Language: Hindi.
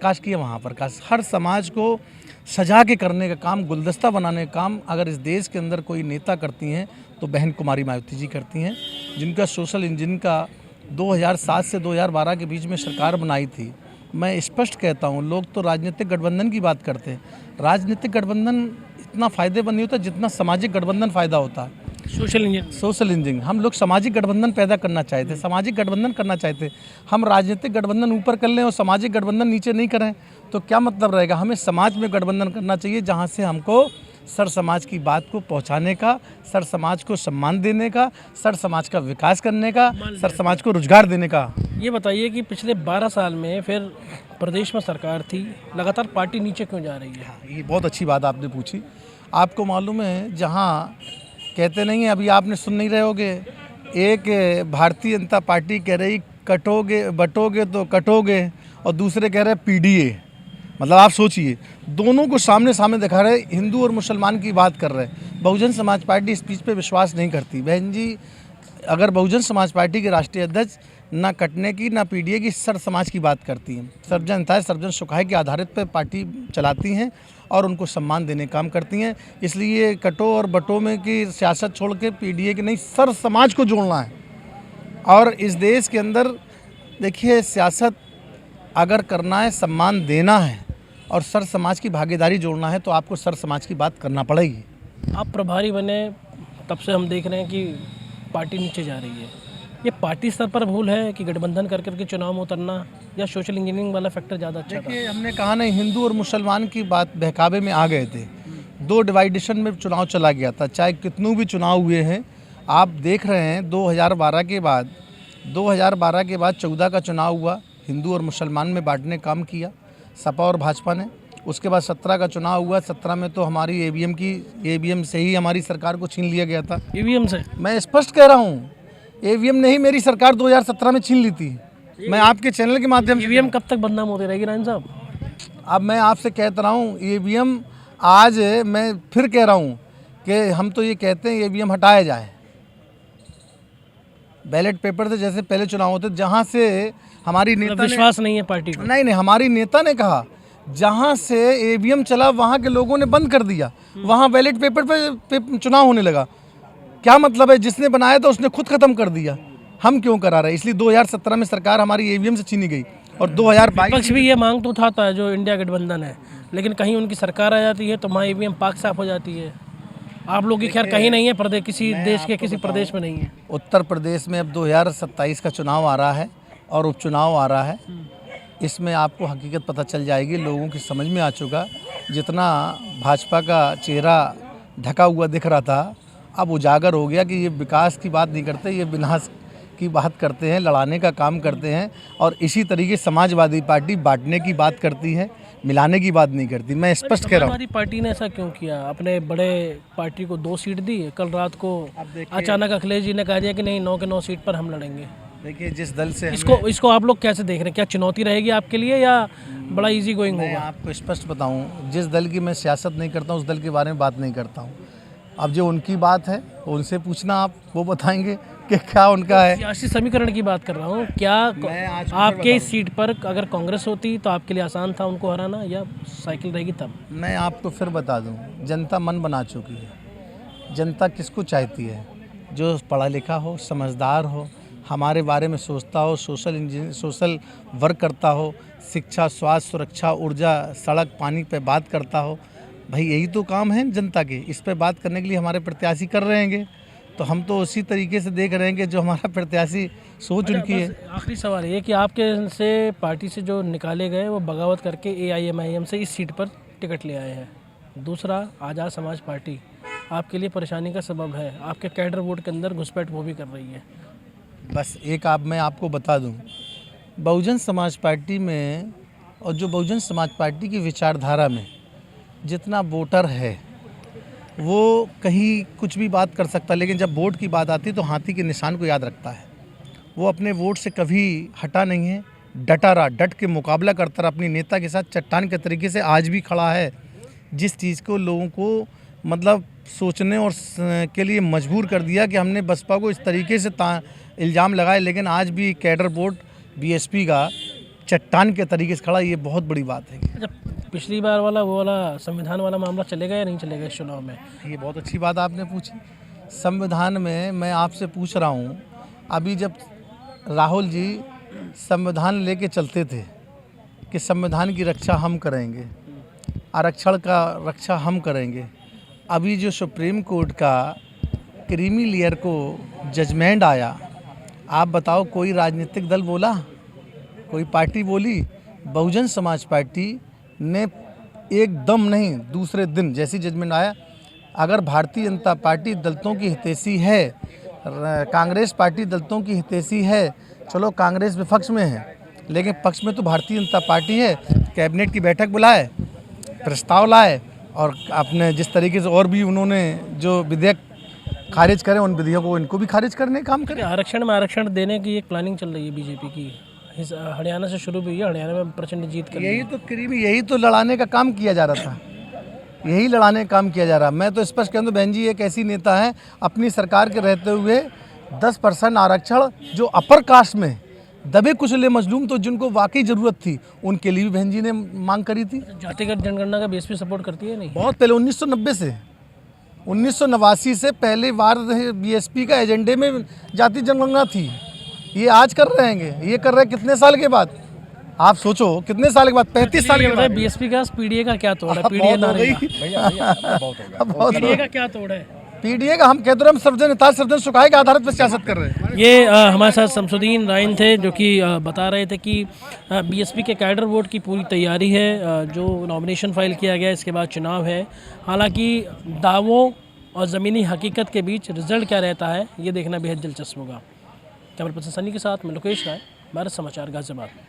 प्रकाश किया वहाँ प्रकाश। हर समाज को सजा के करने का काम, गुलदस्ता बनाने का काम अगर इस देश के अंदर कोई नेता करती हैं तो बहन कुमारी मायावती जी करती हैं, जिनका सोशल इंजन का 2007 से 2012 के बीच में सरकार बनाई थी। मैं स्पष्ट कहता हूँ, लोग तो राजनीतिक गठबंधन की बात करते हैं, राजनीतिक गठबंधन इतना फ़ायदेमंद नहीं होता जितना सामाजिक गठबंधन फ़ायदा होता है। सोशल इंजीनियरिंग हम लोग सामाजिक गठबंधन पैदा करना चाहते, सामाजिक गठबंधन करना चाहते। हम राजनीतिक गठबंधन ऊपर कर लें और सामाजिक गठबंधन नीचे नहीं करें तो क्या मतलब रहेगा। हमें समाज में गठबंधन करना चाहिए जहाँ से हमको सर समाज की बात को पहुँचाने का, सर समाज को सम्मान देने का, सर समाज का विकास करने का, सर समाज को रोजगार देने का। ये बताइए कि पिछले 12 साल में फिर प्रदेश में सरकार थी, लगातार पार्टी नीचे क्यों जा रही है? ये बहुत अच्छी बात आपने पूछी। आपको मालूम है, जहाँ कहते नहीं हैं, अभी आपने सुन नहीं रहे होगे, एक भारतीय जनता पार्टी कह रही कटोगे बटोगे तो कटोगे और दूसरे कह रहे पीडीए। मतलब आप सोचिए, दोनों को सामने सामने दिखा रहे, हिंदू और मुसलमान की बात कर रहे। बहुजन समाज पार्टी इस चीज़ पे विश्वास नहीं करती। बहन जी, अगर बहुजन समाज पार्टी के राष्ट्रीय अध्यक्ष ना कटने की ना पीडीए की, सर समाज की बात करती हैं। सर्वजन हिताय सर्वजन सुखाय के आधारित पर पार्टी चलाती हैं और उनको सम्मान देने काम करती हैं। इसलिए कटो और बटो में की सियासत छोड़ के पीडीए की नहीं, सर समाज को जोड़ना है। और इस देश के अंदर देखिए, सियासत अगर करना है, सम्मान देना है और सर समाज की भागीदारी जोड़ना है तो आपको सर समाज की बात करना पड़ेगी। आप प्रभारी बने तब से हम देख रहे हैं कि पार्टी नीचे जा रही है। ये पार्टी स्तर पर भूल है कि गठबंधन कर करके चुनाव में उतरना, या सोशल इंजीनियरिंग वाला फैक्टर ज़्यादा अच्छा था? देखिए, हमने कहा नहीं, हिंदू और मुसलमान की बात बहकावे में आ गए थे। 2 डिवाइडेशन में चुनाव चला गया था, चाहे कितनों भी चुनाव हुए हैं। आप देख रहे हैं 2012 के बाद 14 का चुनाव हुआ, हिंदू और मुसलमान में बांटने काम किया सपा और भाजपा ने। उसके बाद 17 का चुनाव हुआ, 17 में तो हमारी ईवीएम से ही हमारी सरकार को छीन लिया गया था। ईवीएम से? मैं स्पष्ट कह रहा हूँ, ईवीएम ने ही मेरी सरकार 2017 में छीन ली थी। मैं आपके चैनल के माध्यम से। ईवीएम कब तक बदनाम होती रहेगी राजन साहब? अब मैं आपसे कहता रहा हूँ, ईवीएम आज मैं फिर कह रहा हूँ कि हम तो ये कहते हैं ईवीएम हटाया जाए। बैलेट पेपर से जैसे पहले चुनाव होते, जहाँ से हमारी नेता विश्वास नहीं है पार्टी को? नहीं, हमारी नेता ने कहा जहाँ से ईवीएम चला वहाँ के लोगों ने बंद कर दिया, वहाँ बैलेट पेपर पे चुनाव होने लगा। क्या मतलब है? जिसने बनाया था उसने खुद खत्म कर दिया, हम क्यों करा रहे? इसलिए 2017 में सरकार हमारी ईवीएम से छीनी गई और 2022 विपक्ष भी ये मांग तो उठाता है जो इंडिया गठबंधन है, लेकिन कहीं उनकी सरकार आ जाती है तो वहाँ ईवीएम पाक साफ हो जाती है। आप लोग की खैर कहीं नहीं है, प्रदेश किसी देश के किसी प्रदेश में नहीं है। उत्तर प्रदेश में अब 2027 का चुनाव आ रहा है और उपचुनाव आ रहा है। इसमें आपको हकीकत पता चल जाएगी, लोगों की समझ में आ चुका। जितना भाजपा का चेहरा ढका हुआ दिख रहा था, अब उजागर हो गया कि ये विकास की बात नहीं करते, ये विनाश की बात करते हैं, लड़ाने का काम करते हैं। और इसी तरीके समाजवादी पार्टी बांटने की बात करती है, मिलाने की बात नहीं करती। मैं स्पष्ट कह रहा हूँ। समाजवादी पार्टी ने ऐसा क्यों किया? अपने बड़े पार्टी को 2 सीट दी, कल रात को अचानक अखिलेश जी ने कहा दिया कि नहीं, 9 के 9 सीट पर हम लड़ेंगे। देखिए, जिस दल से इसको आप लोग कैसे देख रहे हैं? क्या चुनौती रहेगी आपके लिए या बड़ा इजी गोइंग होगा? मैं आपको स्पष्ट बताऊं, जिस दल की मैं सियासत नहीं करता हूं उस दल के बारे में बात नहीं करता हूं। अब जो उनकी बात है उनसे पूछना, आप वो बताएंगे कि क्या उनका है। सियासी समीकरण की बात कर रहा हूँ। क्या आपके इस सीट पर अगर कांग्रेस होती तो आपके लिए आसान था उनको हराना, या साइकिल रहेगी तब? मैं आपको फिर बता दूं, जनता मन बना चुकी है। जनता किसको चाहती है? जो पढ़ा लिखा हो, समझदार हो, हमारे बारे में सोचता हो, सोशल वर्क करता हो, शिक्षा, स्वास्थ्य, सुरक्षा, ऊर्जा, सड़क, पानी पे बात करता हो। भाई यही तो काम है जनता के। इस पे बात करने के लिए हमारे प्रत्याशी कर रहे हैं, तो हम तो उसी तरीके से देख रहे हैं कि जो हमारा प्रत्याशी सोच उनकी है। आखिरी सवाल ये कि आपके से पार्टी से जो निकाले गए वो बगावत करके AIMIM से इस सीट पर टिकट ले आए हैं। दूसरा, आज़ाद समाज पार्टी आपके लिए परेशानी का सबब है, आपके कैडर वोट के अंदर घुसपैठ वो भी कर रही है। बस एक मैं आपको बता दूं, बहुजन समाज पार्टी में और जो बहुजन समाज पार्टी की विचारधारा में जितना वोटर है वो कहीं कुछ भी बात कर सकता है, लेकिन जब वोट की बात आती है तो हाथी के निशान को याद रखता है। वो अपने वोट से कभी हटा नहीं है, डटा रहा, डट के मुकाबला करता रहा अपनी नेता के साथ, चट्टान के तरीके से आज भी खड़ा है। जिस चीज़ को लोगों को मतलब सोचने और के लिए मजबूर कर दिया कि हमने बसपा को इस तरीके से इल्ज़ाम लगाए, लेकिन आज भी कैडर बोर्ड BSP का चट्टान के तरीके से खड़ा, ये बहुत बड़ी बात है। अच्छा, पिछली बार वाला वो वाला संविधान वाला मामला चलेगा या नहीं चलेगा इस चुनाव में? ये बहुत अच्छी बात आपने पूछी। संविधान में मैं आपसे पूछ रहा हूँ, अभी जब राहुल जी संविधान लेके चलते थे कि संविधान की रक्षा हम करेंगे, आरक्षण का रक्षा हम करेंगे, अभी जो सुप्रीम कोर्ट का क्रीमी लेयर को जजमेंट आया, आप बताओ कोई राजनीतिक दल बोला, कोई पार्टी बोली? बहुजन समाज पार्टी ने एकदम नहीं, दूसरे दिन जैसी जजमेंट आया, अगर भारतीय जनता पार्टी दलितों की हितैषी है, कांग्रेस पार्टी दलितों की हितैषी है, चलो कांग्रेस विपक्ष में है लेकिन पक्ष में तो भारतीय जनता पार्टी है, कैबिनेट की बैठक बुलाए, प्रस्ताव लाए और अपने जिस तरीके से और भी उन्होंने जो विधेयक खारिज करें, उन विधेयकों को इनको भी खारिज करने का काम करें। आरक्षण में आरक्षण देने की एक प्लानिंग चल रही है बीजेपी की, हरियाणा से शुरू हुई है, हरियाणा में प्रचंड जीत कर यही तो लड़ाने का काम किया जा रहा था, यही लड़ाने का काम किया जा रहा। मैं तो स्पष्ट कहूँ, बहन जी एक ऐसी नेता है अपनी सरकार के रहते हुए 10% आरक्षण जो अपर कास्ट में दबे कुचले मजलूम, तो जिनको वाकई ज़रूरत थी, उनके लिए भी बहन जी ने मांग करी थी। जातिगत जनगणना का बीएसपी सपोर्ट करती है? नहीं, बहुत पहले 1990 से 1989 से पहली बार बीएसपी का एजेंडे में जाति जनगणना थी। ये आज कर रहे हैं, ये कर रहे हैं कितने साल के बाद? आप सोचो कितने साल के बाद, 35 साल के बाद। बीएसपी का पीडीए का क्या तोड़ है? पीडीए का क्या तोड़ है? पीडीए का हम कहते हैं, हम सर्वजन सुखाए के आधारित पर सियासत कर रहे हैं। ये हमारे साथ शमसुद्दीन राइन थे जो कि बता रहे थे कि बीएसपी के कैडर वोट की पूरी तैयारी है, जो नॉमिनेशन फाइल किया गया, इसके बाद चुनाव है। हालांकि दावों और ज़मीनी हकीकत के बीच रिजल्ट क्या रहता है, ये देखना बेहद दिलचस्प होगा। कैमरा पर्सन सनी के साथ मैं लोकेश राय, भारत समाचार, गाजियाबाद।